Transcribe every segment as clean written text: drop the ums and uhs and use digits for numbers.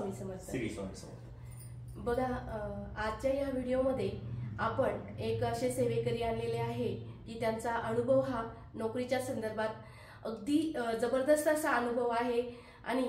स्वामी समर्थ. श्री स्वामी समर्थ. बघा, आजच्या या व्हिडिओमध्ये आपण एक असे सेवेकरी आणलेले आहे की त्यांचा अनुभव हा नोकरीच्या संदर्भात अगदी जबरदस्त असा अनुभव आहे आणि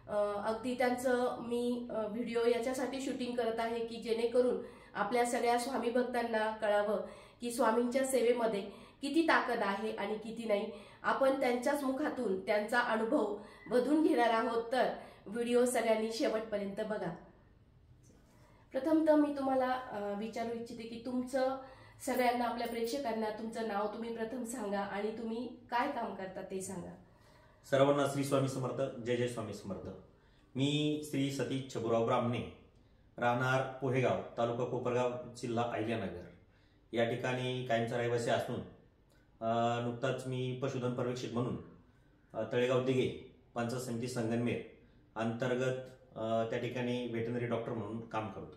अगदी त्यांचं मी व्हिडिओ याच्यासाठी शूटिंग करत आहे की जेणेकरून आपल्या सगळ्या स्वामी भक्तांना कळावं की स्वामींच्या सेवेमध्ये किती ताकद आहे आणि किती नाही. आपण त्यांच्याच मुखातून त्यांचा अनुभव बघून घेणार आहोत, तर व्हिडिओ सगळ्यांनी शेवटपर्यंत बघा. प्रथमतः मी तुम्हाला विचारू इच्छिते की तुमचं सगळ्यांना, आपल्या प्रेक्षकांना तुमचं नाव तुम्ही प्रथम सांगा आणि तुम्ही काय काम करता ते सांगा. सर्वांना श्री स्वामी समर्थ. जय जय स्वामी समर्थ. मी श्री सतीश छबुराव ब्राह्मणे, राहणार पोहेगाव, तालुका कोपरगाव, जिल्हा अहिल्यानगर या ठिकाणी कायमचा रहिवासी असून नुकताच मी पशुधन पर्यवेक्षक म्हणून तळेगाव दिघे पंचायत समिती संगमनेर अंतर्गत त्या ठिकाणी व्हेटरनरी डॉक्टर म्हणून काम करतो.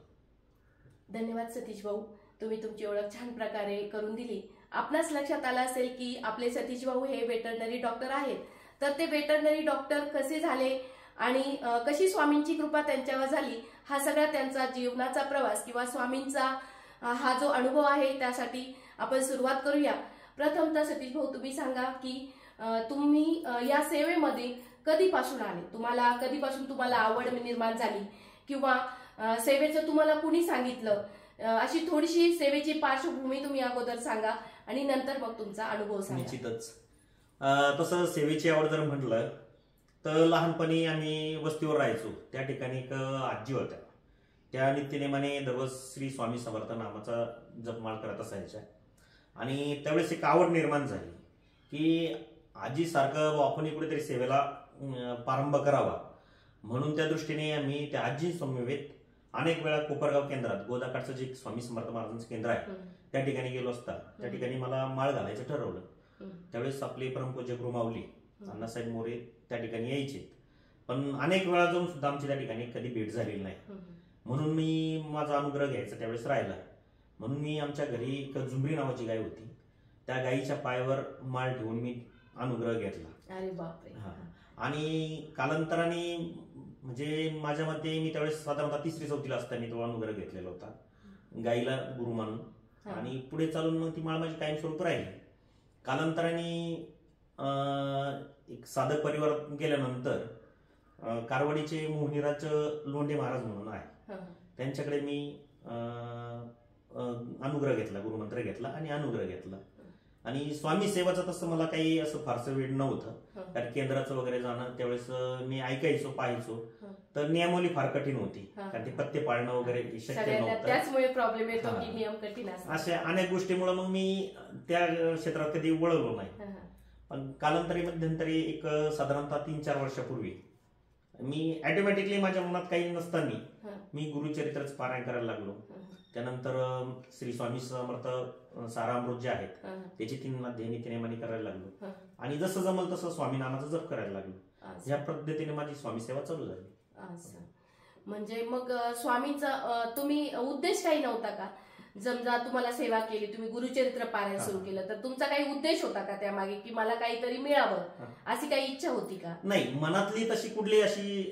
धन्यवाद सतीश भाऊ, तुम्ही तुमची ओळख छान प्रकारे करून दिली. आपणास लक्षात आलं असेल की आपले सतीश भाऊ हे व्हेटरनरी डॉक्टर आहेत. तर ते व्हेटरनरी डॉक्टर कसे झाले आणि कशी स्वामींची कृपा त्यांच्यावर झाली, हा सगळा त्यांचा जीवनाचा प्रवास किंवा स्वामींचा हा जो अनुभव आहे त्यासाठी आपण सुरुवात करूया. प्रथमतः सतीश भाऊ, तुम्ही सांगा की तुम्ही या सेवेमध्ये कधीपासून आले, तुम्हाला कधीपासून तुम्हाला आवड निर्माण झाली किंवा सेवेचं तुम्हाला कुणी सांगितलं, अशी थोडीशी सेवेची पार्श्वभूमी तुम्ही अगोदर सांगा आणि नंतर मग तुमचा अनुभव सांगा. निश्चितच. तसं सेवेची आवड जर म्हटलं तर लहानपणी आम्ही वस्तीवर राहायचो. त्या ठिकाणी एक आजी होत्या. त्या नित्यनेमाने दररोज श्री स्वामी समर्थ नामाचा जपमाळ करत असायच्या आणि त्यावेळेस एक आवड निर्माण झाली की आजीसारखं आपण कुठेतरी सेवेला प्रारंभ करावा. म्हणून त्या दृष्टीने आम्ही त्या आजी समवेत अनेक वेळा कोपरगाव केंद्रात गोदाकाठचं जे स्वामी समर्थ महाराजांचं केंद्र आहे त्या ठिकाणी गेलो असता. त्या ठिकाणी मला माळ घालायचं ठरवलं. त्यावेळेस आपले परमपूज्य गुरुमाऊली अण्णासाहेब मोरे त्या ठिकाणी यायचे, पण अनेक वेळा जाऊन सुद्धा आमची त्या ठिकाणी कधी भेट झालेली नाही. म्हणून मी माझा अनुग्रह घ्यायचा त्यावेळेस राहिला. म्हणून मी आमच्या घरी एक झुमरी नावाची गाय होती, त्या गायीच्या पायावर माळ ठेवून मी अनुग्रह घेतला. अरे बापरे. आणि कालांतराने म्हणजे माझ्या मते मी त्यावेळेस साधारणतः 3री-4थीला असताना तो अनुग्रह घेतलेला होता गायीला गुरु मानून. आणि पुढे चालून मग ती माळ माझी कायमस्वरूप राहिली. कालांतराने एक साधक परिवार गेल्यानंतर कारवाडीचे मोहनीराज लोंढे महाराज म्हणून आहे, त्यांच्याकडे मी अनुग्रह घेतला, गुरुमंत्र घेतला आणि अनुग्रह घेतला. आणि स्वामी सेवाचं तसं मला काही असं फारसं वेळ नव्हतं, कारण केंद्राचं वगैरे जाणं त्यावेळेस मी ऐकायचो, पाहायचो, तर नियमावली फार कठीण होती, कारण ते पत्ते पाळणं वगैरे शक्य नव्हतं. त्याचमुळे प्रॉब्लेम येतो की नियम कठीण असतात. अशा अनेक गोष्टीमुळे मग मी त्या क्षेत्रात कधी वळलो नाही. पण कालांतरी मध्यंतरी एक साधारणतः 3-4 वर्षापूर्वी मी ऑटोमॅटिकली माझ्या मनात काही नसताना मी गुरुचरित्राचं पारायण करायला लागलो. त्यानंतर श्री स्वामी समर्थ सारामृत जे आहेत त्याची 3 अध्याय नित्यनेमाने करायला लागलो आणि जसं जमल तसं स्वामी नामाचा जप करायला लागलो. या पद्धतीने माझी स्वामी सेवा चालू झाली. म्हणजे मग स्वामींचा तुम्ही उद्देश काही नव्हता का? समजा तुम्हाला सेवा केली, तुम्ही गुरुचरित्र पारायण सुरू केलं, तर तुमचा काही उद्देश होता का त्यामागे की मला काहीतरी मिळावं, अशी काही इच्छा होती का? नाही, मनातली तशी कुठली अशी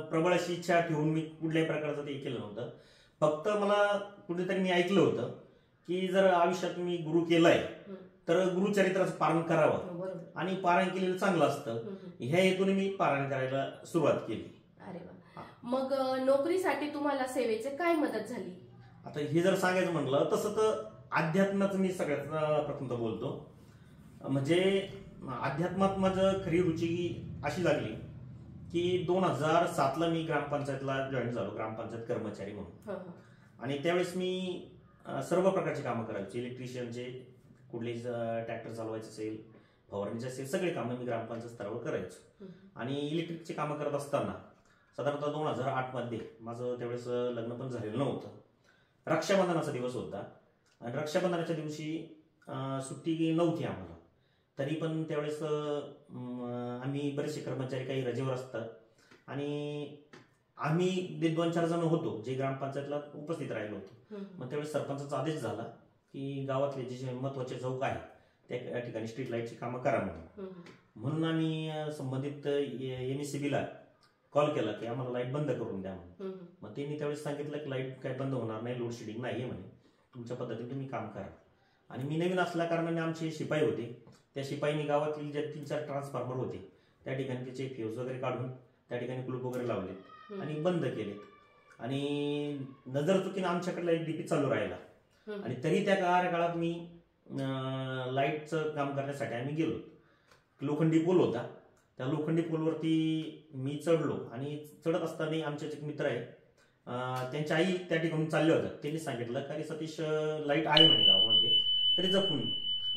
प्रबळ अशी इच्छा ठेवून मी कुठल्याही प्रकारचं ते केलं नव्हतं. फक्त मला कुठेतरी मी ऐकलं होतं की जर आयुष्यात मी गुरु केलाय तर गुरुचरित्राचं पारायण करावं आणि पारायण केलेलं चांगलं असतं, ह्या हेतूने मी पारायण करायला सुरुवात केली. अरे वा. मग नोकरीसाठी तुम्हाला सेवेची काय मदत झाली? आता हे जर सांगायचं म्हटलं तसं तर अध्यात्माचं मी सगळ्यात प्रथमतः बोलतो. म्हणजे अध्यात्मात माझं खरी रुची अशी लागली की 2007ला मी ग्रामपंचायतला जॉईन झालो, ग्रामपंचायत कर्मचारी म्हणून. आणि त्यावेळेस मी सर्व प्रकारची कामं करायची, इलेक्ट्रिशियनचे, कुठलेही ट्रॅक्टर चालवायचं असेल, फवारणीचे असेल, सगळे कामं मी ग्रामपंचायत स्तरावर करायचो. आणि इलेक्ट्रिकची कामं करत असताना साधारणतः 2008 मध्ये माझं त्यावेळेस लग्न पण झालेलं नव्हतं. रक्षाबंधनाचा दिवस होता आणि रक्षाबंधनाच्या दिवशी सुट्टी नव्हती आम्हाला. तरी पण त्यावेळेस आम्ही बरेचसे कर्मचारी काही रजेवर असतात आणि आम्ही 2-4 जण होतो जे ग्रामपंचायतला उपस्थित राहिलो होतो. मग त्यावेळेस सरपंचाचा आदेश झाला की गावातले जे महत्वाचे चौक आहे त्या ठिकाणी स्ट्रीट लाईटची कामं करा म्हणून. म्हणून आम्ही संबंधित MECBला कॉल केला की आम्हाला लाईट बंद करून द्या म्हणून. मग त्यांनी त्यावेळेस सांगितलं की लाईट काय बंद होणार नाही, लोड शेडिंग नाही म्हणे, तुमच्या पद्धतीने तुम्ही काम करा. आणि मी नवीन असल्या कारणाने आमचे शिपाई होते, त्या शिपाईनी गावातील जे 3-4 ट्रान्सफॉर्मर होते त्या ठिकाणी त्याचे फ्यूज वगैरे काढून त्या ठिकाणी कुलूप वगैरे लावले आणि बंद केले. आणि नजर चुकीने आमच्याकडे एक डीपी चालू राहिला. आणि तरी त्या कार्यकाळात मी लाईटचं काम करण्यासाठी आम्ही गेलो. लोखंडी पूल होता, त्या लोखंडी पूलवरती मी चढलो. आणि चढत असताना आमचे एक मित्र आहे, त्यांची आई त्या ठिकाणी चालले होत्या. त्यांनी सांगितलं की सतीश लाईट आहे म्हणे गावामध्ये, तरी जपून.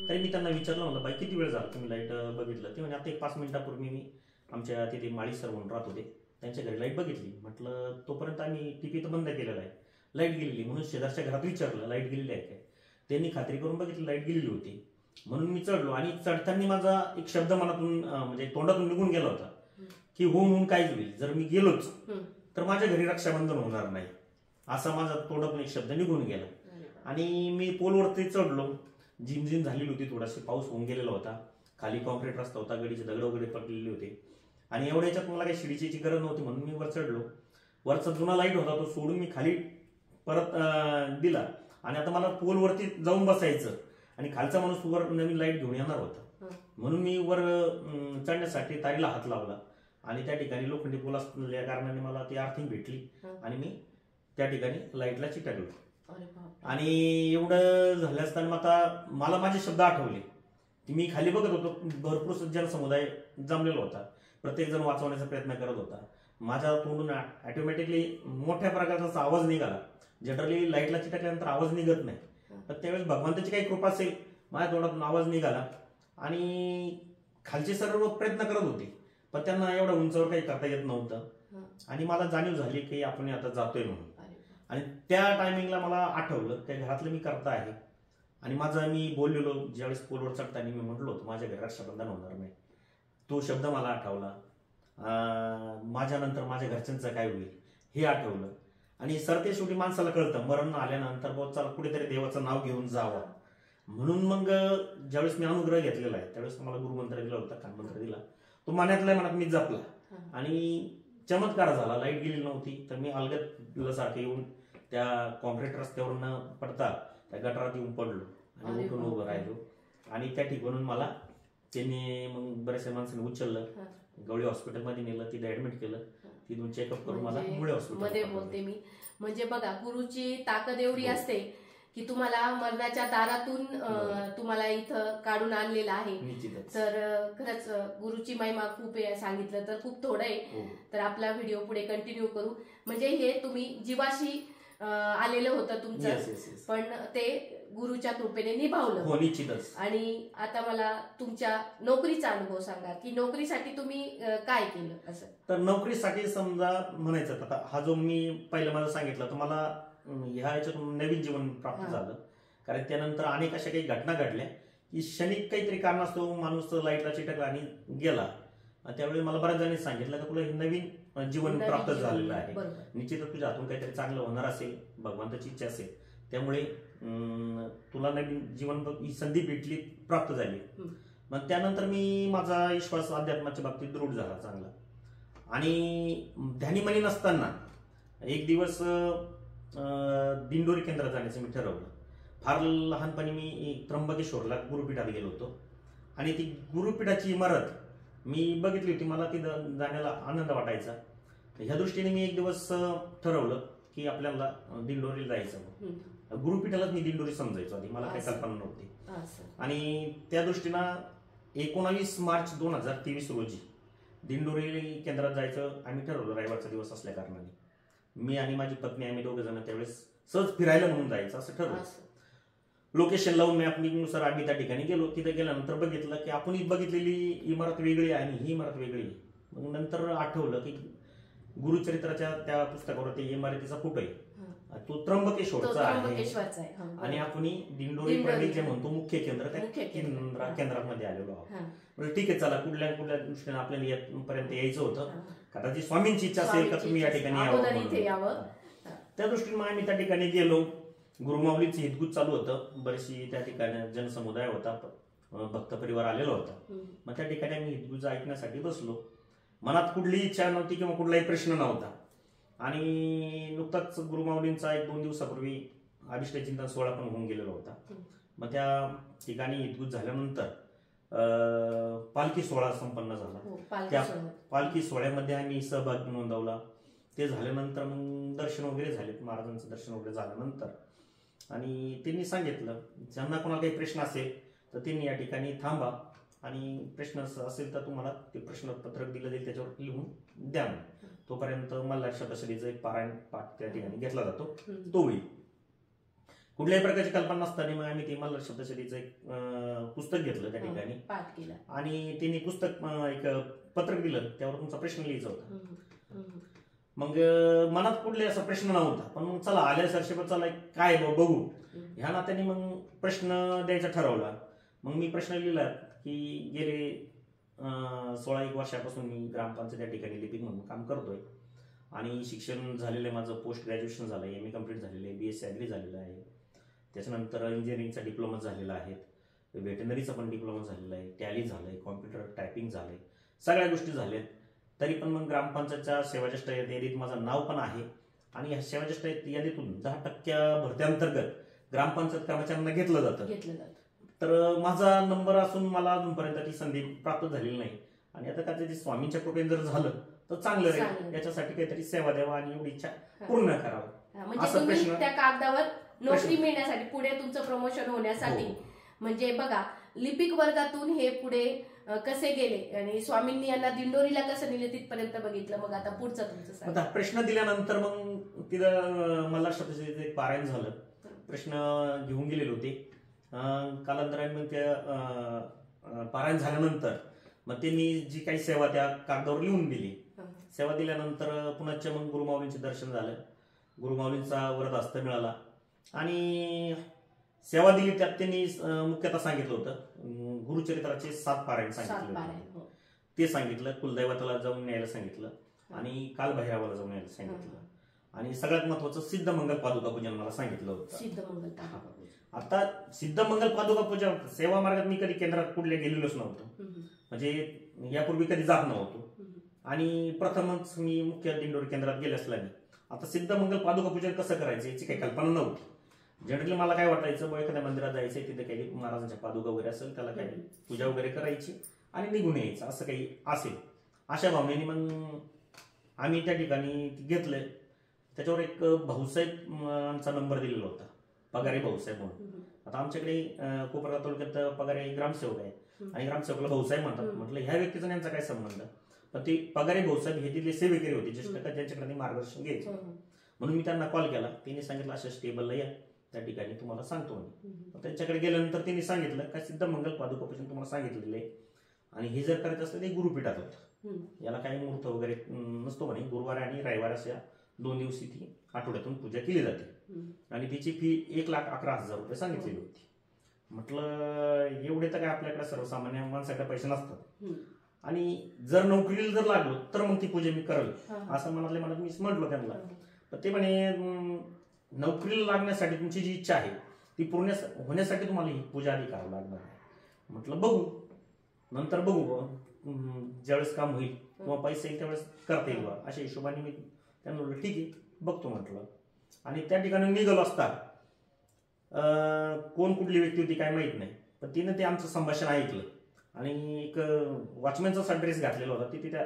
तरी मी त्यांना विचारलं, म्हणलं बाई किती वेळ झाला तुम्ही लाईट बघितलं? ते म्हणजे आता एक 5 मिनिटापूर्वी मी आमच्या तिथे माळी सर म्हणून राहत होते, त्यांच्या घरी लाईट बघितली. म्हटलं तोपर्यंत आम्ही टीपी तर बंद केलेला आहे, लाईट गेलेली. म्हणून शेजारच्या घरात विचारलं लाईट गेलेली आहे काय. त्यांनी खात्री करून बघितली लाईट गेलेली होती. म्हणून मी चढलो. आणि चढताना माझा एक शब्द मनातून म्हणजे तोंडातून निघून गेला होता की हो म्हणून काहीच होईल, जर मी गेलोच तर माझ्या घरी रक्षाबंधन होणार नाही, असा माझा तोंडातून एक शब्द निघून गेला. आणि मी पोलवरती चढलो. झिमझिम झालेली होती, थोडासा पाऊस होऊन गेलेला होता, खाली कॉन्क्रीट रस्ता होता, गडीचे दगड वगैरे पडलेले होते. आणि एवढ्या याच्यात मला काही शिडीची गरज नव्हती म्हणून मी वर चढलो. वरचा जुना लाईट होता तो सोडून मी खाली परत दिला. आणि आता मला पोलवरती जाऊन बसायचं आणि खालचा माणूस वर नवीन लाईट घेऊन येणार होता. म्हणून मी वर चढण्यासाठी तारीला हात लावला. आणि त्या ठिकाणी लोखंडी पोल असल्या कारणाने मला ती आर्थिंग भेटली आणि मी त्या ठिकाणी लाईटला चिटकलो. आणि एवढं झालं असताना आता मला माझे शब्द आठवले की मी खाली बघत होतो, भरपूर जनसमुदाय जमलेला होता, प्रत्येक जण वाचवण्याचा प्रयत्न करत होता. माझ्या तोंडून ऑटोमॅटिकली मोठ्या प्रकारचा आवाज निघाला. जनरली लाईटला चिटकल्यानंतर आवाज निघत नाही, तर त्यावेळेस भगवंताची काही कृपा असेल, माझ्या तोंडातून आवाज निघाला. आणि खालचे सर्व प्रयत्न करत होते, पण त्यांना एवढ्या उंचावर काही करता येत नव्हतं. आणि मला जाणीव झाली की आपण आता जातोय म्हणून. आणि त्या टायमिंगला मला आठवलं त्या घरातलं मी करता आहे. आणि माझा मी बोललेलो ज्यावेळेस पोलवर चढताना मी म्हटलो होतो माझ्या घरी रक्षाबंधन होणार नाही, तो शब्द मला आठवला. माझ्यानंतर माझ्या घरच्यांचं काय होईल हे आठवलं. आणि सरते शेवटी माणसाला कळतं मरण आल्यानंतर बहुत चला कुठेतरी देवाचं नाव घेऊन जावं. म्हणून मग ज्यावेळेस मी अनुग्रह घेतलेला आहे त्यावेळेस मला गुरुमंत्र दिला होता, कानमंत्र दिला, तो मनातल्या मनात मी जपला. आणि चमत्कार झाला, लाईट गेली नव्हती. तर मी अलगद सारखे येऊन त्या कॉन्क्रीट रस्त्यावर न पडता त्या गटारात येऊन पडलो आणि उठून उभं राहिलो. आणि त्या ठिकाणून मला त्यांनी मग बऱ्याचशा माणसांनी उचललं, गवळी हॉस्पिटलमध्ये नेलं, तिथे ऍडमिट केलं, तिथून चेकअप करून मला मुळे मध्ये बोलते मी. म्हणजे बघा गुरुची ताकद एवढी असते की तुम्हाला मरणाच्या दारातून तुम्हाला इथं काढून आणलेलं आहे. तर खरंच गुरुची महिमा खूप आहे, सांगितलं तर खूप थोडं आहे. तर आपला व्हिडिओ पुढे कंटिन्यू करू. म्हणजे हे तुम्ही जीवाशी आलेलं होतं तुमचं, पण ते गुरुच्या कृपेने निभावलं. निश्चितच. आणि आता मला तुमच्या नोकरीचा अनुभव सांगा की नोकरीसाठी तुम्ही काय केलं असं. तर नोकरीसाठी समजा म्हणायचं आता हा जो मी पहिलं माझं सांगितलं तर मला ह्या याच्यातून नवीन जीवन प्राप्त झालं. कारण त्यानंतर अनेक अशा काही घटना घडल्या की क्षणिक काहीतरी कारण असतो माणूस लाईटला चिटकला आणि गेला. त्यावेळी मला बऱ्याच जणांनी सांगितलं की तुला हे नवीन जीवन प्राप्त झालेलं आहे, निश्चितच तुझ्या हातून काहीतरी चांगलं होणार असेल, भगवंताची इच्छा असेल, त्यामुळे तुला नवीन जीवन ही संधी भेटली, प्राप्त झाली. मग त्यानंतर मी माझा विश्वास अध्यात्माच्या बाबतीत दृढ झाला चांगला. आणि ध्यानीमनी नसताना एक दिवस दिंडोरी केंद्रात जाण्याचं मी ठरवलं. फार लहानपणी मी त्र्यंबकेश्वरला गुरुपीठात गेलो होतो आणि ती गुरुपीठाची इमारत मी बघितली होती, मला ती जाण्याला आनंद वाटायचा. ह्या दृष्टीने मी एक दिवस ठरवलं की आपल्याला दिंडोरीला जायचं. गुरुपीठालाच मी दिंडोरी समजायचो आधी, मला काही कल्पना नव्हती. आणि त्या दृष्टीनं 19 मार्च 2023 रोजी दिंडोरी केंद्रात जायचं आम्ही ठरवलं. रविवारचा दिवस असल्या कारणाने मी आणि माझी पत्नी आम्ही दोघं जण त्यावेळेस सहज फिरायला म्हणून जायचं असं ठरवलं. लोकेशन लावून मॅपनुसार आम्ही त्या ठिकाणी गेलो. तिथे गेल्यानंतर बघितलं की आपण बघितलेली इमारत वेगळी आहे आणि ही इमारत वेगळी आहे. मग नंतर आठवलं की गुरुचरित्राच्या त्या पुस्तकावर ते इमारतीचा फोटो आहे, तो त्र्यंबकेश्वरचा आहे. आणि आपण दिंडोरी पंडित जे म्हणतो मुख्य केंद्र त्या केंद्रामध्ये आलेलो आहोत. ठीक आहे, चला कुठल्या कुठल्या दृष्टीने आपल्याला यापर्यंत यायचं होतं, कदाचित स्वामींची इच्छा असेल का तुम्ही या ठिकाणी यावं. त्या दृष्टीने मग आम्ही त्या ठिकाणी गेलो. गुरुमाऊलीचं हितगुज चालू होतं, बरीचशी त्या ठिकाणी जनसमुदाय होता, भक्त परिवार आलेला होता. मग त्या ठिकाणी आम्ही हितगुज ऐकण्यासाठी बसलो. मनात कुठलीही इच्छा नव्हती किंवा कुठलाही प्रश्न नव्हता. आणि नुकताच गुरुमाऊलींचा 1-2 दिवसापूर्वी अभिष्ट चिंतन सोहळा पण होऊन गेलेला होता. मग त्या ठिकाणी इतगुत झाल्यानंतर पालखी सोहळा संपन्न झाला. त्या पालखी सोहळ्यामध्ये आम्ही सहभाग नोंदवला. ते झाल्यानंतर मग दर्शन वगैरे झाले, महाराजांचं दर्शन वगैरे झाल्यानंतर आणि त्यांनी सांगितलं ज्यांना कोणाला काही प्रश्न असेल तर त्यांनी या ठिकाणी थांबा आणि प्रश्न असेल तर तुम्हाला ते प्रश्नपत्रक दिलं जाईल, त्याच्यावर लिहून द्या. तोपर्यंत मल्हार शब्दशरीचं एक पारायण पाठ त्या ठिकाणी घेतला जातो, तो होईल. कुठल्याही प्रकारची कल्पना नसताना मग आम्ही ते मल्हार शब्दशरीचं एक पुस्तक घेतलं त्या ठिकाणी पाठ केलं आणि त्यांनी पुस्तक एक पत्रक दिलं, त्यावर तुमचा प्रश्न लिहायचा होता. मग मनात कुठले असा प्रश्न नव्हता, पण मग चला आल्या सरशेब चला काय बघू ह्या नात्याने मग प्रश्न द्यायचा ठरवला. मग मी प्रश्न लिहिला की गेले 16-1 वर्षापासून मी ग्रामपंचायत या ठिकाणी लिपिक म्हणून काम करतोय आणि शिक्षण झालेलं आहे माझं, पोस्ट ग्रॅज्युएशन झालं आहे, MA कम्प्लीट झालेलं आहे, BSc ॲग्री झालेलं आहे, त्याच्यानंतर इंजिनिअरिंगचा डिप्लोमा झालेला आहे, व्हेटनरीचा पण डिप्लोमा झालेला आहे, टॅली झालं आहे, कॉम्प्युटर टायपिंग झालं आहे, सगळ्या गोष्टी झाल्यात. तरी पण मग ग्रामपंचायतच्या सेवाज्येष्ठ यादीत माझं नाव पण आहे आणि ह्या सेवाज्येष्ठ यादीतून 10% भरत्यांतर्गत ग्रामपंचायत कर्मचाऱ्यांना घेतलं जातं. तर माझा नंबर असून मला अजूनपर्यंत ती संधी प्राप्त झालेली नाही आणि आता काहीतरी स्वामींच्या कृपेने जर झालं तर चांगलं राहील. याच्यासाठी काहीतरी सेवा द्यावा आणि एवढी इच्छा पूर्ण करावं. असं प्रश्न त्या कागदावर नोकरी मिळण्यासाठी, पुढे तुमचं प्रमोशन होण्यासाठी, म्हणजे बघा लिपिक वर्गातून हे पुढे कसे गेले आणि स्वामींनी यांना दिंडोरीला कसं नेले तिथपर्यंत बघितलं. मग आता पुढचं तुमचं आता प्रश्न दिल्यानंतर मग तिथं मला शब्दशरीचं एक पारायण झालं, प्रश्न घेऊन गेलेले होते. कालांतराने मग त्या पारायण झाल्यानंतर मग त्यांनी जी काही सेवा त्या कागदावर लिहून दिली, सेवा दिल्यानंतर पुन्हा मग गुरुमाऊलींचे दर्शन झालं, गुरुमाऊलींचा वरद हस्त मिळाला आणि सेवा दिली. त्यात त्यांनी मुख्यतः सांगितलं होतं गुरुचरित्राचे 7 पारायण सांगितले, ते सांगितलं. कुलदैवताला जाऊन न्यायला सांगितलं आणि कालभैरवाला जाऊन न्यायला सांगितलं आणि सगळ्यात महत्वाचं सिद्धमंगल पादुका पूजन मला सांगितलं होतं. आता सिद्धमंगल पादुका पूजन सेवा मार्गात मी कधी केंद्रात कुठल्या गेलेलोच नव्हतो, म्हणजे यापूर्वी कधी जात नव्हतो आणि प्रथमच मी मुख्य दिंडोरी केंद्रात गेले असल्याने आता सिद्धमंगल पादुका पूजन कसं करायचं याची काही कल्पना नव्हती. जनरली मला काय वाटायचं बघ एखाद्या मंदिरात जायचंय, तिथे काही महाराजांच्या पादुका वगैरे असेल, त्याला काही पूजा वगैरे करायची आणि निघून यायचं, असं काही असेल. अशा भावनेने मग आम्ही त्या ठिकाणी घेतलंय. त्याच्यावर एक भाऊसाहेबांचा नंबर दिलेला होता, पगारे भाऊसाहेब म्हणून. आता आमच्याकडे कोपरगाव तालुक्यात पगारे ग्रामसेवक आहे आणि ग्रामसेवकला भाऊसाहेब म्हणतात. म्हटलं ह्या व्यक्तीचा यांचा काय संबंध, पण ते पगारे भाऊसाहेब हे तिथले सेवेकरी होते, ज्येष्ठ ज्यांच्याकडे मार्गदर्शन घ्यायचं. म्हणून मी त्यांना कॉल केला, त्यांनी सांगितलं अशा स्टेबलला या, त्या ठिकाणी तुम्हाला सांगतो मी. त्यांच्याकडे गेल्यानंतर त्यांनी सांगितलं का सिद्धमंगल पादुका पूजन तुम्हाला सांगितलेलं आहे आणि हे जर करायचं असलं ते गुरुपीठात होतं, याला काही मुहूर्त वगैरे नसतो म्हणे. गुरुवार आणि रविवार अशा 2 दिवशी ती आठवड्यातून पूजा केली जाते आणि तिची फी 1,11,000 रुपये सांगितलेली होती. म्हटलं एवढे तर काय आपल्याकडे सर्वसामान्य माणसाकडे पैसे नसतात आणि जर नोकरीला जर लागलो तर मग ती पूजा मी करेल असं मनातल्या मनात मी म्हटलं त्यांना. तर ते म्हणे नोकरीला लागण्यासाठी तुमची जी इच्छा आहे ती पूर्ण होण्यासाठी तुम्हाला ही पूजा आधी करावं लागणार आहे. म्हटलं बघू, नंतर बघू, ज्यावेळेस काम होईल किंवा पैसे येईल त्यावेळेस करता येईल अशा हिशोबाने मी त्यांना म्हटलं ठीक आहे बघतो म्हटलं. आणि त्या ठिकाणी निघालो असता कोण कुठली व्यक्ती होती काय माहित नाही, पण तिने ते आमचं संभाषण ऐकलं आणि एक वॉचमॅनचा ड्रेस घातलेला होता, ती त्या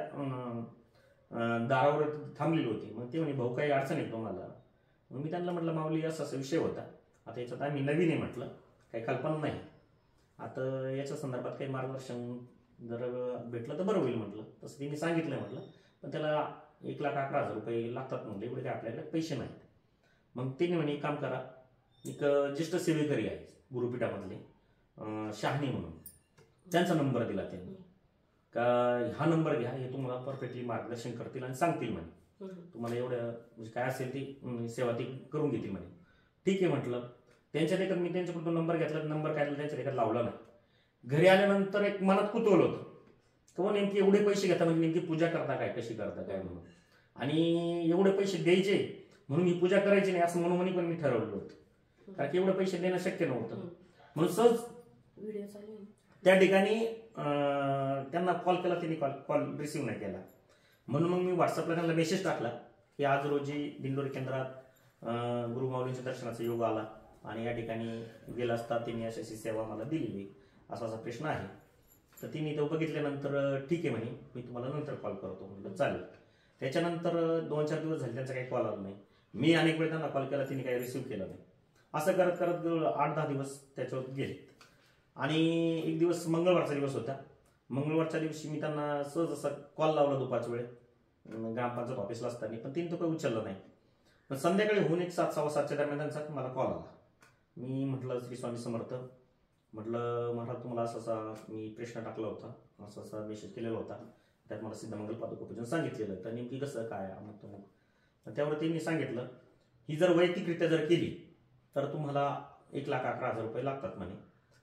दारावर थांबलेली होती. मग ते म्हणे भाऊ काही अडचण येतो मला. मग मी त्यांना म्हटलं माऊली असा विषय होता, आता याच्यात आम्ही नवीन आहे म्हटलं, काही कल्पना नाही, आता याच्या संदर्भात काही मार्गदर्शन जर भेटलं तर बरं होईल म्हटलं. तसं तिने सांगितलं म्हटलं, पण त्याला 1,11,000 रुपये लागतात म्हटलं, एवढे काय आपल्याकडे पैसे नाहीत. मग तिने म्हणे एक काम करा, एक ज्येष्ठ सेवेकरी आहे गुरुपीठामधले शहाणी म्हणून, त्यांचा नंबर दिला त्यांनी का हा नंबर घ्या, हे तुम्हाला परफेक्टली मार्गदर्शन करतील आणि सांगतील म्हणे, तुम्हाला एवढं म्हणजे काय असेल ती सेवा ती करून घेतील म्हणे. ठीक आहे म्हटलं. त्यांच्या देखत मी त्यांच्याकडून नंबर घेतला, नंबर काय त्यांच्या देखत लावला नाही. घरी आल्यानंतर एक मनात कुतूहल होतं किंवा नेमके एवढे पैसे घेता म्हणजे नेमकी पूजा करता काय, कशी करता काय म्हणून, आणि एवढे पैसे द्यायचे म्हणून ही पूजा करायची नाही असं म्हणून पण मी ठरवलं होतं, कारण की एवढे पैसे देणं शक्य नव्हतं. म्हणून सहज त्या ठिकाणी त्यांना कॉल केला, त्यांनी कॉल रिसिव्ह नाही केला म्हणून मग मी व्हॉट्सअपला त्यांना मेसेज टाकला की आज रोजी दिंडोरी केंद्रात गुरुमाऊलींच्या दर्शनाचा योग आला आणि या ठिकाणी गेला असता त्यांनी अशी सेवा मला दिलेली, असा प्रश्न आहे. तर तिने तो बघितल्यानंतर ठीक आहे म्हणे, मी तुम्हाला नंतर कॉल करतो. म्हटलं चालेल. त्याच्यानंतर 2-4 दिवस झाले त्यांचा काही कॉल आला नाही. मी अनेक वेळ त्यांना कॉल केला, तिने काही रिसिव्ह केला नाही. असं करत करत 8-10 दिवस त्याच्यावर गेले. आणि एक दिवस मंगळवारचा दिवस होता. मंगळवारच्या दिवशी मी त्यांना सहज असा कॉल लावला दुपारच्या वेळेत ग्रामपंचायत ऑफिसला असताना, पण तिने तो काही उचलला नाही. पण संध्याकाळी होऊन एक 7-7:15च्या दरम्यान त्यांचा मला कॉल आला. मी म्हटलं श्री स्वामी समर्थ, म्हटलं महाराज तुम्हाला असा मी प्रश्न टाकला होता, असा मेसेज केलेला होता, त्यात मला सिद्धमंगल पादुकापूजन सांगितलेलं, तर नेमकी कसं काय मग त्यावर त्यांनी सांगितलं ही जर वैयक्तिकरित्या जर केली तर तुम्हाला 1,11,000 रुपये लागतात म्हणे,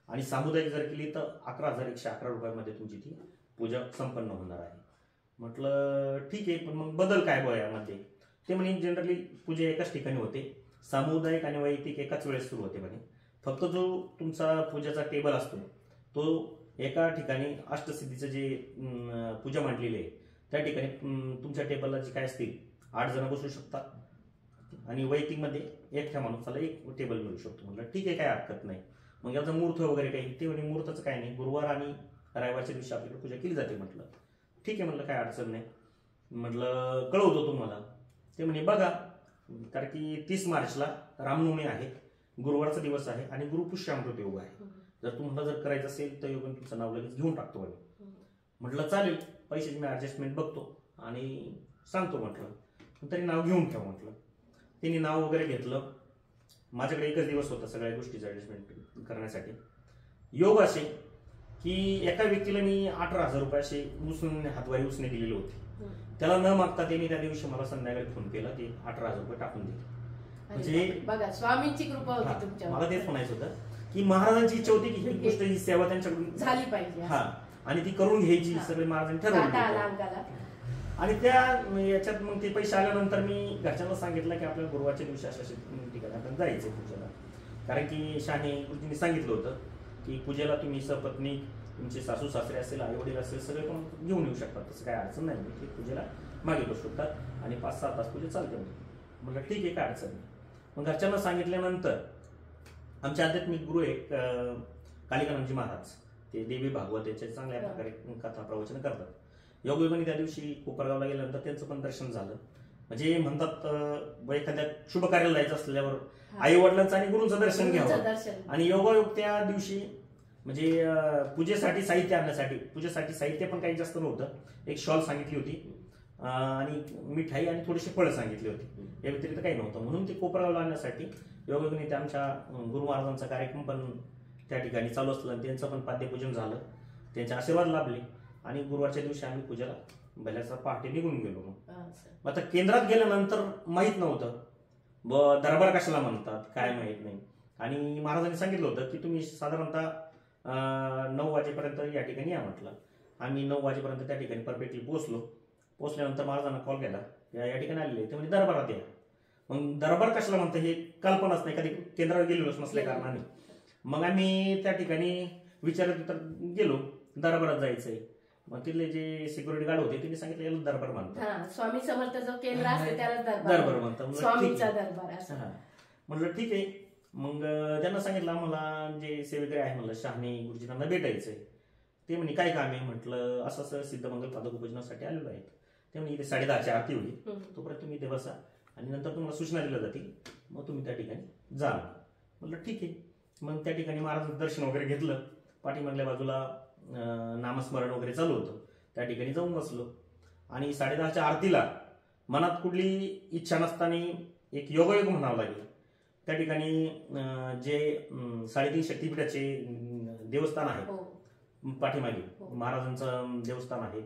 आणि सामुदायिक जर केली तर 11,111 रुपयामध्ये तुमची ती पूजा संपन्न होणार आहे. म्हटलं ठीक आहे, पण मग बदल काय बघा यामध्ये? ते म्हणे जनरली पूजा एकाच ठिकाणी होते, सामुदायिक आणि वैयक्तिक एकाच वेळेस सुरू होते म्हणे. फक्त जो तुमचा पूजाचा टेबल असतो तो एका ठिकाणी अष्टसिद्धीचं जे पूजा मांडलेली आहे त्या ठिकाणी तुमच्या टेबलला जे काय असतील 8 जण बसू शकतात आणि वैयक्तिकमध्ये एकट्या माणसाला एक टेबल मिळू शकतो. म्हटलं ठीक आहे, काय हरकत नाही. मग याचा मुहूर्त वगैरे काही? ते म्हणे मुहूर्ताचं काय नाही, गुरुवार आणि रविवारच्या दिवशी आपल्याकडे पूजा केली जाते. म्हटलं ठीक आहे, म्हटलं काय अडचण नाही. म्हटलं कळवतो तुम्हाला. ते म्हणे बघा, कारण की 30 मार्चला रामनवमी आहे, गुरुवारचा दिवस आहे आणि गुरुपुष्यामृत योग आहे. जर तुम्हाला जर करायचं असेल तर योग तुमचं नाव लगेच घेऊन टाकतो म्हणे. म्हटलं चालेल, पैशाची मी ऍडजस्टमेंट बघतो आणि सांगतो म्हटलं, तरी नाव घेऊन ठेवा म्हटलं. त्यांनी नाव वगैरे घेतलं. माझ्याकडे एकच दिवस होता सगळ्या गोष्टीचं ऍडजस्टमेंट करण्यासाठी. योग असे की एका व्यक्तीला मी 18,000 रुपये असे हातवारी उसने दिलेले होते. त्याला न मागता त्यांनी त्या दिवशी मला संध्याकाळी फोन केला, ते 18,000 रुपये टाकून दिले. म्हणजे बघा स्वामींची कृपा होती तुमच्यावर. मला तेच म्हणायचं होतं की महाराजांची इच्छा होती की ही गोष्ट ही सेवा त्यांच्याकडून झाली पाहिजे, हा, आणि ती करून घ्यायची सगळे महाराजांनी ठरवलं. आणि त्या याच्यात मग ते पैसे आल्यानंतर मी घरच्यांना सांगितलं की आपल्या गुरुवारच्या दिवशी अशा ठिकाणी आपण जायचंय पूजेला. कारण की शहाणे गुरुजींनी सांगितलं होतं की पूजेला तुम्ही सपत्नीक, तुमचे सासू सासरे असेल, आई वडील असेल, सगळे पण घेऊन येऊ शकतात, तसं काही अडचण नाही. ते पूजेला मागे बसू शकतात आणि 5-6 तास पूजा चालते. म्हटलं ठीक आहे, काय अडचण नाही. मग घरच्यांना सांगितल्यानंतर आमचे आध्यात्मिक गुरु एक कालिकानंदजी महाराज, ते देवी भागवत याचे चांगल्या प्रकारे कथा प्रवचन करतात. योगयोगाने त्या दिवशी कोपरगावला गेल्यानंतर त्यांचं पण दर्शन झालं. म्हणजे म्हणतात एखाद्या शुभ कार्याला जायचं असल्यावर आई वडिलांचं आणि गुरूंचं दर्शन घ्यावं. आणि योगायोग त्या दिवशी म्हणजे पूजेसाठी साहित्य आणण्यासाठी, पूजेसाठी साहित्य पण काही जास्त नव्हतं. एक शॉल सांगितली होती आणि मिठाई आणि थोडीशी फळं सांगितली होती, या व्यतिरिक्त काही नव्हतं. म्हणून ते कोपरगावला आणण्यासाठी योगायोगाने आमच्या गुरु महाराजांचा कार्यक्रम पण त्या ठिकाणी चालू असलं, त्यांचं पण पाद्यपूजन झालं, त्यांचे आशीर्वाद लाभले आणि गुरुवारच्या दिवशी आम्ही पूजेला भल्याचा पहाटे निघून गेलो. मग आता केंद्रात गेल्यानंतर माहीत नव्हतं दरबार कशाला म्हणतात काय माहीत नाही. आणि महाराजांनी सांगितलं होतं की तुम्ही साधारणतः 9 वाजेपर्यंत या ठिकाणी या. म्हटलं आम्ही 9 वाजेपर्यंत त्या ठिकाणी परफेक्टली पोहोचल्यानंतर महाराजांना कॉल केला, या ठिकाणी आलेले, ते म्हणजे दरबारात या. मग दरबार कशाला म्हणतं हे कल्पनाच नाही, कधी केंद्रावर गेलेलोच नसल्या कारणाने. मग आम्ही त्या ठिकाणी विचारत तर गेलो, दरबारात जायचंय. मग तिथले जे सिक्युरिटी गार्ड होते त्यांनी सांगितलं याला दरबार म्हणतात, स्वामी समर्थ जो केंद्र असते त्याला दरबार म्हणतात. स्वामीचा दरबार असं. म्हटलं ठीक आहे. मग त्यांना सांगितलं आम्हाला जे सेवेकरी आहे म्हणलं शहाणे गुरुजी त्यांना भेटायचंय. ते म्हणे काय काम आहे? म्हटलं असं सिद्धमंगल पादुकापूजनासाठी आलेलो आहे. ते म्हणे इथे 10:30ची आरती होईल, तोपर्यंत तुम्ही इथे बसा आणि नंतर तुम्हाला सूचना दिल्या जातील, मग तुम्ही त्या ठिकाणी जा. म्हटलं ठीक आहे. मग त्या ठिकाणी महाराजांचं दर्शन वगैरे घेतलं. पाठीमागल्या बाजूला नामस्मरण वगैरे चालू होतं, त्या ठिकाणी जाऊन बसलो. आणि 10:30च्या आरतीला मनात कुठली इच्छा नसताना एक योगायोग म्हणावं लागेल. त्या ठिकाणी जे 3.5 शक्तीपीठाचे देवस्थान आहे, पाठीमागे महाराजांचं देवस्थान आहे,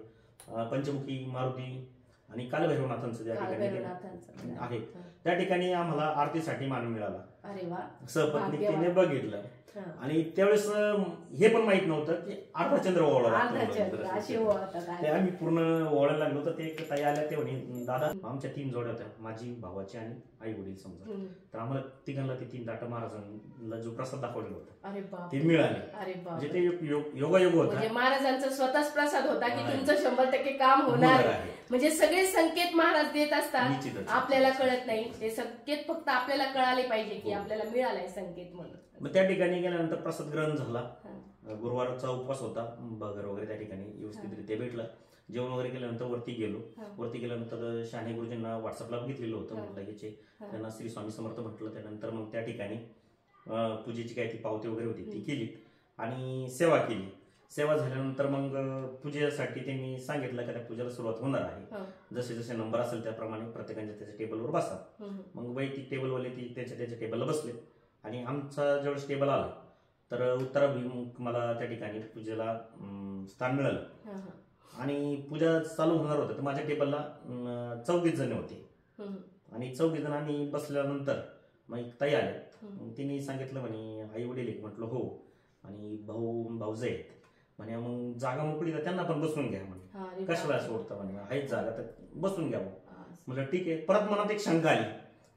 पंचमुखी मारुती आणि कालभैरवनाथांचं ज्या ठिकाणी आहे, त्या ठिकाणी आम्हाला आरतीसाठी मान मिळाला. अरे वा. सहपत्नीने बघितलं आणि त्यावेळेस हे पण माहित नव्हतं की अर्धाचंद्र ओवाळा आम्ही पूर्ण ओवाळायला लागलो तर ते ताई आल्या ते म्हणे दादा आमच्या 3 जोड्या होत्या, माझी भावाची आणि आई वडील समजा, तर आम्हाला तिघांना ते 3 ताटं महाराजांना जो प्रसाद दाखवलेला होता ते मिळाले. म्हणजे ते योगायोग होता. म्हणजे महाराजांचा स्वतःच प्रसाद होता की तुमचं 100% काम होणार आहे. म्हणजे सगळे संकेत महाराज देत असतात, आपल्याला कळत नाही. ते संकेत फक्त आपल्याला कळाले पाहिजे की आपल्याला मिळालाय संकेत म्हणून. मग त्या ठिकाणी गेल्यानंतर प्रसाद ग्रहण झाला. गुरुवारचा उपवास होता, बगर वगैरे त्या ठिकाणी व्यवस्थितरित्या भेटला. जेवण वगैरे केल्यानंतर वरती गेलो. वरती गेल्यानंतर शहाणे गुरुजींना व्हॉट्सअपला बघितलेलं होतं, म्हटलं याचे त्यांना श्री स्वामी समर्थ म्हटलं. त्यानंतर मग त्या ठिकाणी पूजेची काय ती पावती वगैरे होती ती केली आणि सेवा केली. सेवा झाल्यानंतर मग पूजेसाठी त्यांनी सांगितलं की त्या पूजेला सुरुवात होणार आहे, जसे जसे नंबर असेल त्याप्रमाणे प्रत्येकाच्या त्याच्या टेबलवर बसा. मग वैयक्तिक टेबलवाले ती त्याच्या टेबलला बसले आणि आमचा ज्यावेळेस टेबल आला तर उत्तराभिमुख मला त्या ठिकाणी पूजेला स्थान मिळालं. आणि पूजा चालू होणार होतं तर माझ्या टेबलला 24 जण होते आणि 24 जण आम्ही बसल्यानंतर मग एक ताई आल्यात. तिने सांगितलं म्हणे आई वडील एक, म्हटलं हो, आणि भाऊजे आहेत म्हणे, मग जागा मोकळी तर त्यांना पण बसून घ्या म्हणे, कशाला सोडता म्हणे, आहेच जागा तर बसून घ्या. म्हटलं ठीक आहे. परत मनात एक शंका आली,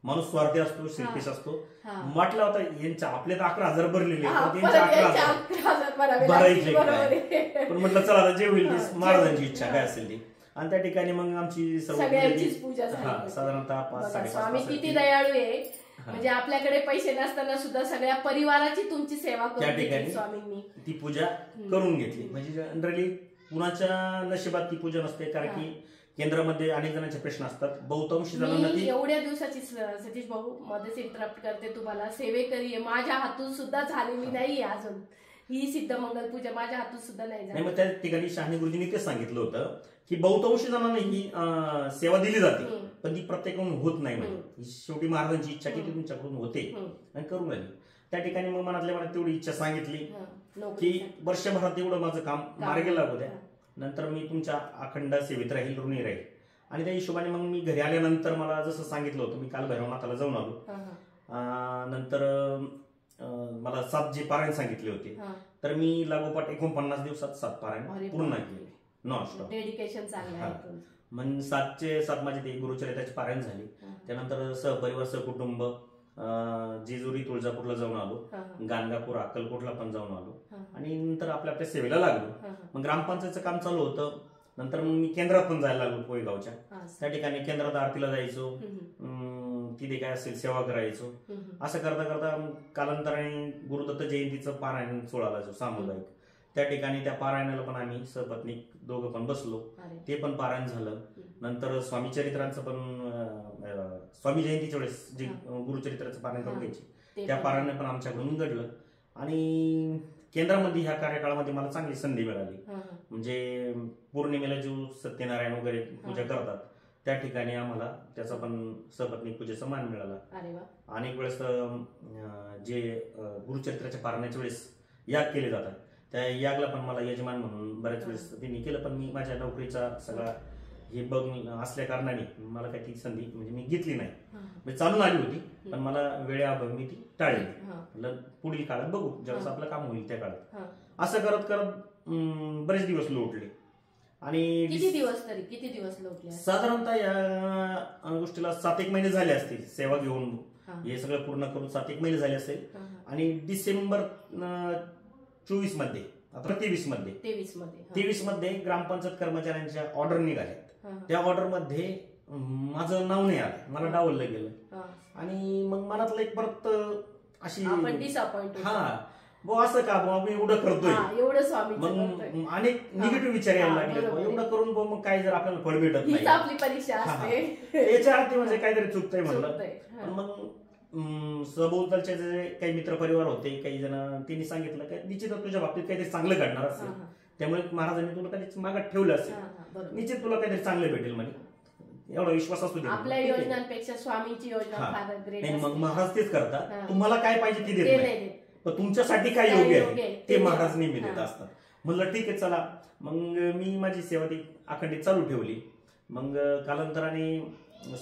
माणूस स्वार्थी असतो, शिल्पीश असतो. म्हटलं होता यांच्या आपले तर 11,000 भरलेले, 11,000 भरायचे काय, पण म्हटलं चला जे होईल महाराजांची इच्छा काय असेल ती. आणि त्या ठिकाणी मग आमची साधारणतः 5-5.5 किती दयाळू आहे. म्हणजे आपल्याकडे पैसे नसताना सुद्धा सगळ्या परिवाराची तुमची सेवा करून त्या ठिकाणी स्वामींनी ती पूजा करून घेतली. म्हणजे जनरली कुणाच्या नशिबात ती पूजा नसते, कारण की केंद्रामध्ये अनेक जणांचे प्रश्न असतात. बहुतांशी जणांना एवढ्या दिवसाची सतीश भाऊ मध्येच इंटरप्ट करते तुम्हाला, सेवेकरी आहे, माझ्या हातून सुद्धा झालेली नाहीये अजून ही सिद्धमंगल पूजा, माझ्या हातून सुद्धा नाही. मग त्या ठिकाणी शहाणे गुरुजींनी तेच सांगितलं होतं की बहुतांशी जणांना ही सेवा दिली जाते, पण ती प्रत्येकाकडून होत नाही. म्हणजे शेवटी महाराजांची इच्छा की ती तुमच्याकडून होते आणि करून राहिली. त्या ठिकाणी मग मनातल्या मनात तेवढी इच्छा सांगितली की वर्षभरात एवढं माझं काम मार्गी लागू द्या, नंतर मी तुमच्या अखंड सेवेत राहील, ऋणी राहील. आणि त्या हिशोबाने मग मी घरी आल्यानंतर मला जसं सांगितलं होतं, मी काल भैरवनाथाला जाऊन आलो. नंतर मला 7 जे पारायण सांगितले होते तर मी लागोपाठ 49 दिवसात 7 पारायण पूर्ण केले नॉनस्टॉप. डेडिकेशन चांगलं आहे. मग 7चे 7 माझे ते गुरुचरित्राची पारायण झाली. त्यानंतर सहपरिवार सहकुटुंब जेजुरी तुळजापूरला जाऊन आलो, गाणगापूर अक्कलकोटला पण जाऊन आलो आणि नंतर आपल्या आपल्या सेवेला लागलो. मग ग्रामपंचायतचं काम चालू होतं. नंतर मग मी केंद्रात पण जायला लागलो, पोयगावच्या त्या ठिकाणी केंद्रात आरतीला जायचो, तिथे काय असेल सेवा करायचो. असं करता करता कालांतराने गुरुदत्त जयंतीचं पारायण सोहळा जो सामुदायिक, त्या ठिकाणी त्या पारायणाला पण आम्ही सहपत्नी दोघं पण बसलो, ते पण पारायण झालं. नंतर स्वामी चरित्रांचं पण स्वामी जयंतीच्या वेळेस जे गुरुचरित्राचं पारायण करून घ्यायचे त्या पारायण पण आमच्याकडून घडलं. आणि केंद्रामध्ये ह्या कार्यकाळामध्ये मला चांगली संधी मिळाली. म्हणजे पौर्णिमेला जो सत्यनारायण वगैरे पूजा करतात त्या ठिकाणी आम्हाला त्याचा पण सहपत्नी पूजेचा मान मिळाला. अनेक वेळेस जे गुरुचरित्राच्या पारायणाच्या वेळेस याग केले जातात त्या यागला पण मला यजमान म्हणून बऱ्याच वेळेस त्यांनी केलं, पण मी माझ्या नोकरीचा सगळा हे बघ असल्या कारणाने मला काही ती संधी म्हणजे मी घेतली नाही. म्हणजे चालून आली होती पण मला वेळेअभावी मी ती टाळली. पुढील काळात बघू, ज्यावेळेस आपलं काम होईल त्या काळात. असं करत करत बरेच दिवस लोटले. आणि किती दिवस लोटले साधारणतः या गोष्टीला 7-1 महिने झाले असतील सेवा घेऊन, हे सगळं पूर्ण करून 7-1 महिने झाले असेल. आणि डिसेंबर 24 मध्ये आता 23 मध्ये ग्रामपंचायत कर्मचाऱ्यांच्या ऑर्डर निघाल्यात. त्या ऑर्डर मध्ये माझं नाव नाही आलं, मला डावललं गेलं. आणि मग मनातलं एक परत अशी असं का मी एवढं करतोय, मग अनेक निगेटिव्ह विचार यायला लागले. एवढं करून मग काय जर आपल्याला फळ भेटत नाही, आपली परीक्षा असते याच्या अर्थी म्हणजे काहीतरी चुकतंय म्हणलं. पण मग सभोवतालचे जे काही मित्र परिवार होते काही जण, त्यांनी सांगितलं की निश्चितच तुझ्या बाबतीत काहीतरी चांगलं घडणार असेल, त्यामुळे महाराजांनी तुला कधीच मागात ठेवलं असेल, निश्चित तुला काहीतरी चांगलं भेटेल म्हणे, एवढा विश्वास असतो. आपल्या योजनांपेक्षा स्वामीची योजना फार ग्रेट असते. मग महाराज तेच करतात, तुम्हाला काय पाहिजे ते देत नाही, पण तुमच्यासाठी काय योग्य आहे ते महाराज नेहमी देत असतात. म्हणलं ठीक आहे चला. मग मी माझी सेवा ती अखंडित चालू ठेवली. मग कालांतराने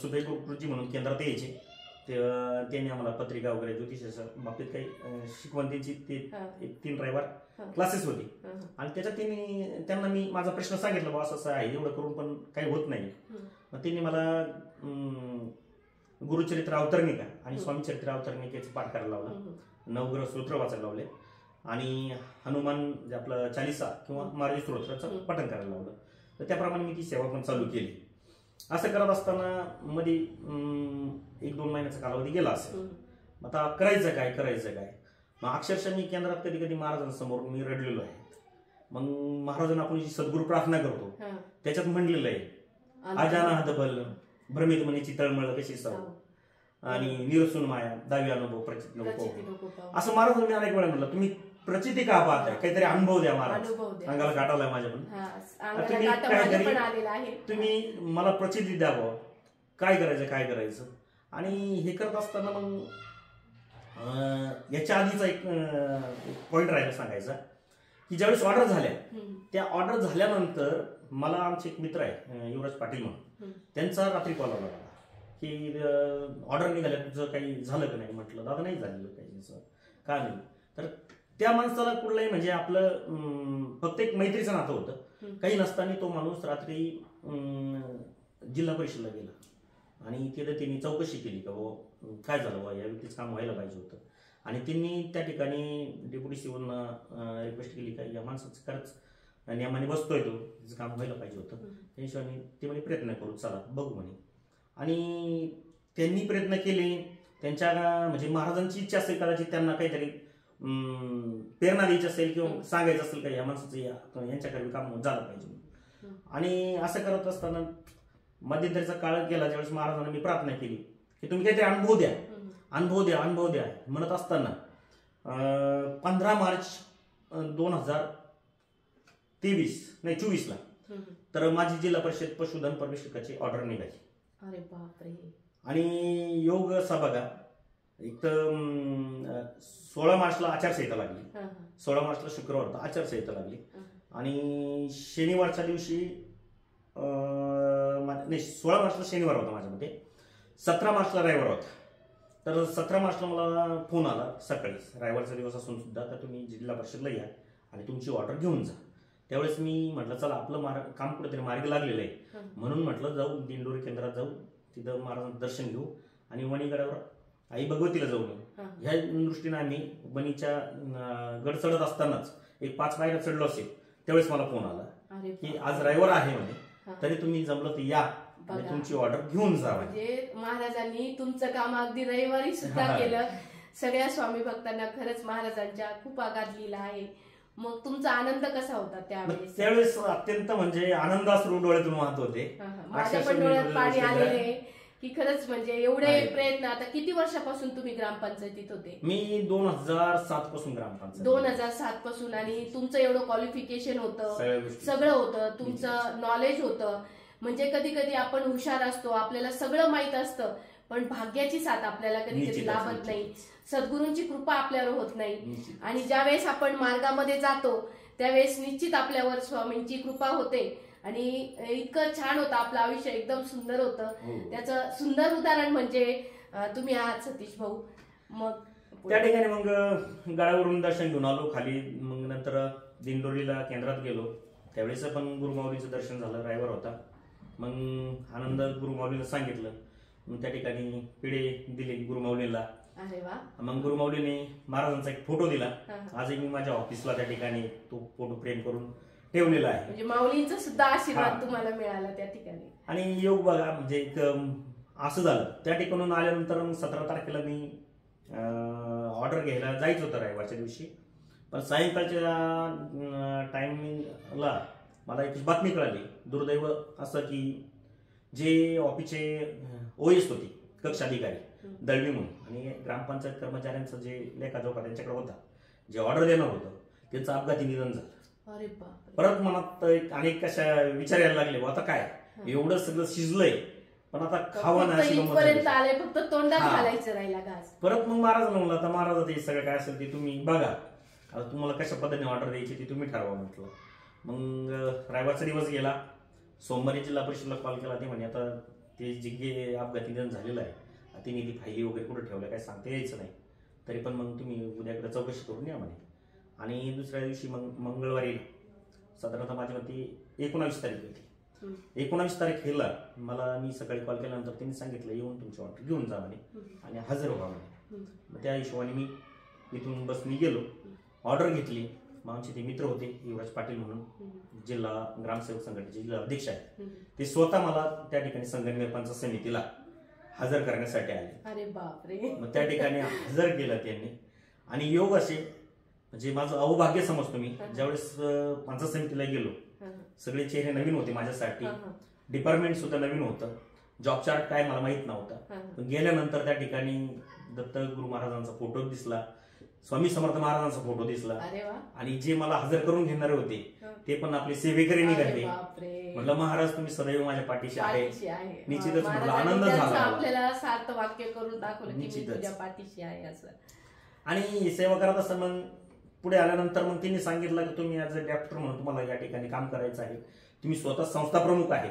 सुभेग गुरुजी म्हणून केंद्रात यायचे, त्यांनी आम्हाला पत्रिका वगैरे ज्योतिषाच्या बाबतीत काही शिकवण त्यांची ते एक 3 रविवार क्लासेस होते आणि त्याच्यात त्यांना मी माझा प्रश्न सांगितला, बाबा असं असं आहे, एवढं करून पण काही होत नाही. मग त्यांनी मला गुरुचरित्र अवतरणिका आणि स्वामीचरित्र अवतरणिकेचं पाठ करायला लावलं, नवग्रह स्तोत्र वाचायला लावले आणि हनुमान जे आपलं चालिसा किंवा मारुती स्तोत्राचं पठण करायला लावलं. तर त्याप्रमाणे मी ती सेवा पण चालू केली. असं करत असताना मध्ये 1-2 महिन्याचा कालावधी गेला असेल. आता करायचं काय. मग अक्षरशः मी केंद्रात कधी कधी महाराजांसमोर मी रडलेलो आहे. मग महाराजांना आपण जी सद्गुरू प्रार्थना करतो त्याच्यात म्हणलेलं आहे, अजानाहत बल भ्रमित मनीची तळमळ कशी सव आणि निरसून माया दावी अनुभव प्रचित नको. असं महाराजांनी मी अनेक वेळा म्हटलं, तुम्ही प्रचिती का पाहताय, काहीतरी अनुभव द्या महाराज. अंगाला काटावलाय माझ्या पण, तुम्ही मला प्रचिती द्या बाबा, काय करायचं. आणि हे करत असताना मग याच्या आधीचा एक पॉइंट राहिला सांगायचा की ज्यावेळेस ऑर्डर झाल्या, त्या ऑर्डर झाल्यानंतर मला आमचे एक मित्र आहे युवराज पाटील म्हणून, त्यांचा रात्री कॉल आला की ऑर्डर निघाल्या, तुझं काही झालं का नाही. म्हटलं दादा नाही झालेलं काही, का नाही. तर त्या माणसाला कुठलंही म्हणजे आपलं फक्त एक मैत्रीचं नातं होतं, काही नसताना तो माणूस रात्री जिल्हा परिषदला गेला आणि तिथे त्यांनी चौकशी केली का बाबा काय झालं बा, या व्यक्तीचं काम व्हायला पाहिजे होतं. आणि त्यांनी त्या ठिकाणी डेप्युटी सीओना रिक्वेस्ट केली का या माणसाचं खरंच नियमाने बसतोय, तो तिचं काम व्हायला पाहिजे होतं. त्या हिशोबाने ते म्हणे प्रयत्न करू, चला बघू म्हणे. आणि त्यांनी प्रयत्न केले. त्यांच्या म्हणजे महाराजांची इच्छा असेल कदाचित, त्यांना काहीतरी प्रेरणा द्यायची असेल किंवा सांगायचं असेल का या माणसाचं यांच्याकडे काम झालं पाहिजे. आणि असं करत असताना मध्यंतरीचा काळ गेला, ज्यावेळेस महाराजांना मी प्रार्थना केली की तुम्ही काहीतरी अनुभव द्या म्हणत असताना 15 मार्च 2024 तर माझी जिल्हा परिषद पशुधन परमिष्ठकाची ऑर्डर निघाली. अरे बापरे. आणि योग सभागा एक तर 16 मार्चला आचारसंहिता लागली, 16 मार्चला शुक्रवार होता, आचारसंहिता लागली. आणि शनिवारच्या दिवशी 16 मार्चला शनिवार होता माझ्या मते, 17 मार्चला रविवार होता. तर 17 मार्चला मला फोन आला सकाळी, रविवारचा दिवस असून सुद्धा, तर तुम्ही जिल्हा परिषदला या आणि तुमची ऑर्डर घेऊन जा. त्यावेळेस मी म्हटलं चला आपलं काम कुठेतरी मार्गी लागलेलं आहे, म्हणून म्हटलं जाऊ दिंडोरी केंद्रात जाऊ, तिथं महाराजांचं दर्शन घेऊ आणि वणीगडावर आई भगवतीला जाऊ नये. ह्या दृष्टीने आम्ही वणीच्या गड चढत असतानाच एक 5 पायऱ्या चढलो असेल, त्यावेळेस मला फोन आला की आज रविवार आहे म्हणे, तरी तुम्ही जमलं तर या आणि तुमची ऑर्डर घेऊन जा. म्हणजे महाराजांनी तुमचं काम अगदी रविवारी सुद्धा केलं. सगळ्या स्वामी भक्तांना खरंच महाराजांच्या खूप आघात आहे. मग तुमचा आनंद कसा होता त्यावेळेस? त्यावेळेस अत्यंत म्हणजे आनंदाश्रू डोळ्यातून वाहत होते. माझ्या पण डोळ्यात पाणी आलेले की खरंच म्हणजे एवढे प्रयत्न. आता किती वर्षापासून तुम्ही ग्रामपंचायतीत होते? मी 2007 पासून ग्रामपंचायत. 2007 पासून. आणि तुमचं एवढं क्वालिफिकेशन होतं, सगळं होतं, तुमचं नॉलेज होतं. म्हणजे कधी कधी आपण हुशार असतो, आपल्याला सगळं माहित असतं, पण भाग्याची साथ आपल्याला कधी कधी लाभत नाही, सद्गुरूंची कृपा आपल्यावर होत नाही. आणि ज्यावेळेस आपण मार्गामध्ये जातो त्यावेळेस निश्चित आपल्यावर स्वामींची कृपा होते. आणि इतकं छान होतं आपलं आयुष्य, एकदम सुंदर होतं. त्याचं सुंदर उदाहरण म्हणजे तुम्ही आहात सतीश भाऊ. मग त्या ठिकाणी मग गडावरून दर्शन घेऊन आलो खाली. मग नंतर दिंडोरीला केंद्रात गेलो, त्यावेळेस पण गुरुमाऊलीचं दर्शन झालं, रविवार होता. मग आनंद गुरुमाऊलीला सांगितलं, मग त्या ठिकाणी पिढे दिले गुरुमाऊलीला. मग गुरुमाऊलीने महाराजांचा एक फोटो दिला. आजही मी माझ्या ऑफिसला त्या ठिकाणी तो फोटो फ्रेम करून ठेवलेला आहे. म्हणजे माऊलींचा सुद्धा आशीर्वाद तुम्हाला मिळाला त्या ठिकाणी. आणि योग बघा म्हणजे असं झालं, त्या ठिकाणून आल्यानंतर 17 तारखेला मी ऑर्डर घ्यायला जायचं होतं रविवारच्या दिवशी. पण सायंकाळच्या टायमिंगला मला एक बातमी कळाली, दुर्दैव असं की जे ऑफिसचे ओएस होते कक्ष अधिकारी दळवी म्हणून, आणि ग्रामपंचायत कर्मचाऱ्यांचं जे लेखाजोखा त्यांच्याकडे होता, जे ऑर्डर देणार होतं, त्यांचं अपघाती निधन झालं. परत मनात अनेक कशा विचार यायला लागले, आता काय एवढं सगळं शिजलंय पण आता खावा ना अशी फक्त तोंडात घालायचं राहिला घास. परत मग महाराज म्हणलं, आता महाराज ते सगळं काय असेल ते तुम्ही बघा, आता तुम्हाला कशा पद्धतीने ऑर्डर द्यायची ती तुम्ही ठरवा म्हटलं. मग रविवारचा दिवस गेला, सोमवारी जिल्हा परिषदला कॉल केला, ते म्हणे आता ते जिग्गे अपघाती निधन झालेलं आहे तिने ती फायली वगैरे कुठे ठेवल्या काय सांगता यायचं नाही. तरी पण मग तुम्ही उद्याकडे चौकशी करून या म्हणे. आणि दुसऱ्या दिवशी मग मंगळवारी साधारणतः माझी मते 19 तारीख होती. 19 तारखेला मला मी सकाळी कॉल केल्यानंतर त्यांनी सांगितलं येऊन तुमची ऑर्डर घेऊन जा म्हणे आणि हजर व्हा म्हणे. मग त्या हिशोबाने मी इथून बसनी गेलो, ऑर्डर घेतली. मग आमचे ते मित्र होते युवराज पाटील म्हणून, जिल्हा ग्रामसेवक संघटनेचे जिल्हा अध्यक्ष आहेत, ते स्वतः मला त्या ठिकाणी संगमनेर पंचायत समितीला हजर करण्यासाठी आले. अरे बापरे. मग त्या ठिकाणी हजर केलं त्यांनी. आणि योग असे म्हणजे माझं अवभाग्य समजतो मी, ज्यावेळेस पंचायत समितीला गेलो सगळे चेहरे नवीन होते माझ्यासाठी, डिपार्टमेंट सुद्धा नवीन होतं, जॉब चार्ट काय मला माहित नव्हता. पण गेल्यानंतर त्या ठिकाणी दत्त गुरु महाराजांचा फोटो दिसला, स्वामी समर्थ महाराजांचा फोटो दिसला, आणि जे मला हजर करून घेणारे होते ते पण आपले सेवेकरी निघाले. म्हटलं महाराज तुम्ही सदैव माझ्या पाठीशी आहे. निश्चितच म्हटलं आनंद झाला आपल्याला सार्थ वाक्य करून दाखवलं की मी तुझ्या पाठीशी आहे असं. आणि सेवा करत असताना मग पुढे आल्यानंतर मग त्यांनी सांगितलं की तुम्ही ऍज अ ड्राफ्टर म्हणून तुम्हाला या ठिकाणी काम करायचं आहे, तुम्ही स्वतः संस्था प्रमुख आहे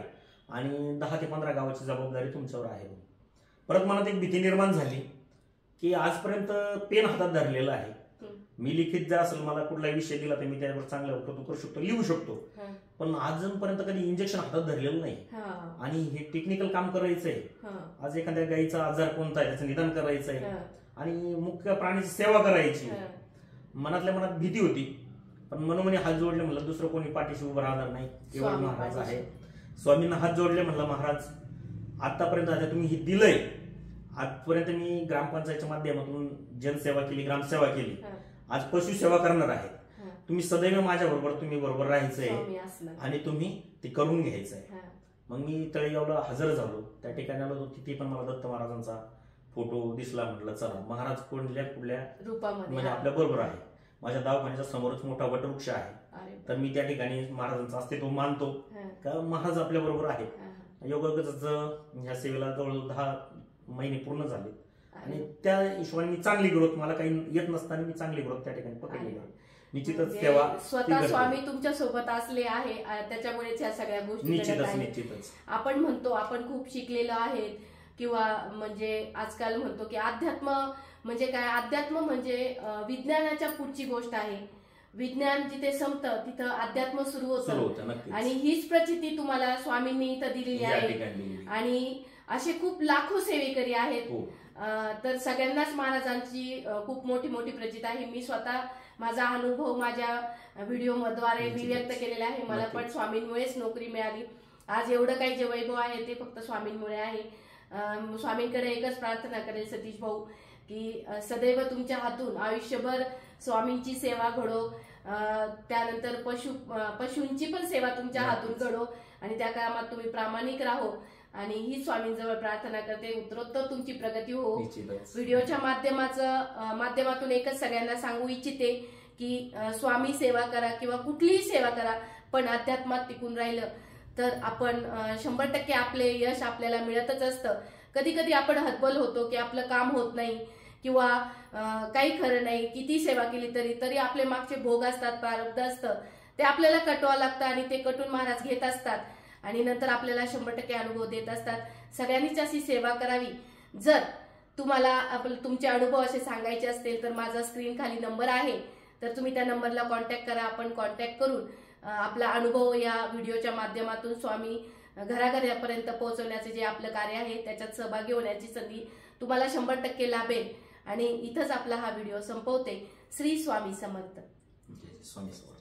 आणि 10 ते 15 गावाची जबाबदारी तुमच्यावर आहे. परत मनात एक भीती निर्माण झाली की आजपर्यंत पेन हातात धरलेला आहे, मी लिखित जर असेल मला कुठलाही विषय दिला तर मी त्यावर चांगल्या करू शकतो, लिहू शकतो, पण अजूनपर्यंत कधी इंजेक्शन हातात धरलेलं नाही. आणि हे टेक्निकल काम करायचंय, आज एखाद्या गायीचा आजार कोणता आहे त्याचं निदान करायचंय आणि मुख्य प्राण्याची सेवा करायची. मनातल्या मनात भीती होती, पण मनोमनी हात जोडले म्हणलं दुसरं कोणी पाठीशी उभं राहणार नाही, केवळ महाराज आहे. स्वामींना हात जोडले म्हणलं महाराज आतापर्यंत आता तुम्ही हे दिलंय, आजपर्यंत मी ग्रामपंचायतच्या माध्यमातून जनसेवा केली, ग्रामसेवा केली, आज पशुसेवा करणार आहे, तुम्ही सदैव माझ्या बरोबर तुम्ही बरोबर राहायचंय आणि तुम्ही ते करून घ्यायचंय. मग मी तळेगावला हजर झालो, त्या ठिकाणी आलो तिथे पण मला दत्त महाराजांचा फोटो दिसला. म्हटलं चला महाराज कुठल्या रूपामध्ये म्हणजे आपल्या बरोबर आहे. माझ्या दवाखान्याच्या समोरच मोठा वटवृक्ष आहे, तर मी त्या ठिकाणी महाराजांचं अस्तित्व मानतो का महाराज आपल्या बरोबर आहे. योगाचं ह्या सेवेला जवळ 10 महिने पूर्ण झाले आणि त्या हिशोबाने मी चांगली ग्रोथ, मला काही येत नसताना मी चांगली ग्रोथ त्या ठिकाणी पकडली. निश्चितच सेवा स्वतः स्वामी तुमच्या सोबत असले आहे, त्याच्यामुळेच या सगळ्या गोष्टी निश्चितच आपण म्हणतो आपण खूप शिकलेलो आहेत किंवा म्हणजे आजकाल म्हणतो की अध्यात्म म्हणजे काय, अध्यात्म म्हणजे विज्ञानाच्या पुढची गोष्ट आहे. विज्ञान जिथे संपतं तिथं अध्यात्म सुरू होतं आणि हीच प्रचिती तुम्हाला स्वामींनी इथं दिलेली आहे. आणि असे खूप लाखो सेवेकरी आहेत. तर सगळ्यांनाच महाराजांची खूप मोठी मोठी प्रचिती आहे. मी स्वतः माझा अनुभव माझ्या व्हिडिओद्वारे मी व्यक्त केलेला आहे. मला पण स्वामींमुळेच नोकरी मिळाली. आज एवढं काही जे वैभव आहे ते फक्त स्वामींमुळे आहे. स्वामींकडे एकच प्रार्थना करेल सतीश भाऊ की सदैव तुमच्या हातून आयुष्यभर स्वामींची सेवा घडो, त्यानंतर पशूंची पण सेवा तुमच्या हातून घडो आणि त्या कामात तुम्ही प्रामाणिक राहो. आणि ही स्वामींजवळ प्रार्थना करते उत्तरोत्तर तुमची प्रगती हो. व्हिडिओच्या माध्यमातून एकच सगळ्यांना सांगू इच्छिते की स्वामी सेवा करा किंवा कुठलीही सेवा करा, पण अध्यात्मात टिकून राहिलं तर आपण 100% आपले यश आपल्याला मिळतच असतं. कधी कधी आपण हतबल होतो की आपलं काम होत नाही किंवा काही खरं नाही, किती सेवा केली तरी आपले मागचे भोग असतात, प्रारब्ध असतं, ते आपल्याला कटवावं लागतं आणि ते कटून महाराज घेत असतात आणि नंतर आपल्याला 100% अनुभव देत असतात. सगळ्यांनीच अशी सेवा करावी. जर तुम्हाला तुमचे अनुभव असे सांगायचे असतील तर माझा स्क्रीन खाली नंबर आहे, तर तुम्ही त्या नंबरला कॉन्टॅक्ट करा. आपण कॉन्टॅक्ट करून आपला अनुभव या व्हिडिओच्या माध्यमातून स्वामी घराघरापर्यंत पोहोचवण्याचे जे आपलं कार्य आहे त्याच्यात सहभागी होण्याची संधी तुम्हाला 100% लाभेल. आणि इथंच आपला हा व्हिडिओ संपवते. श्री स्वामी समर्थ. स्वामी समर्थ.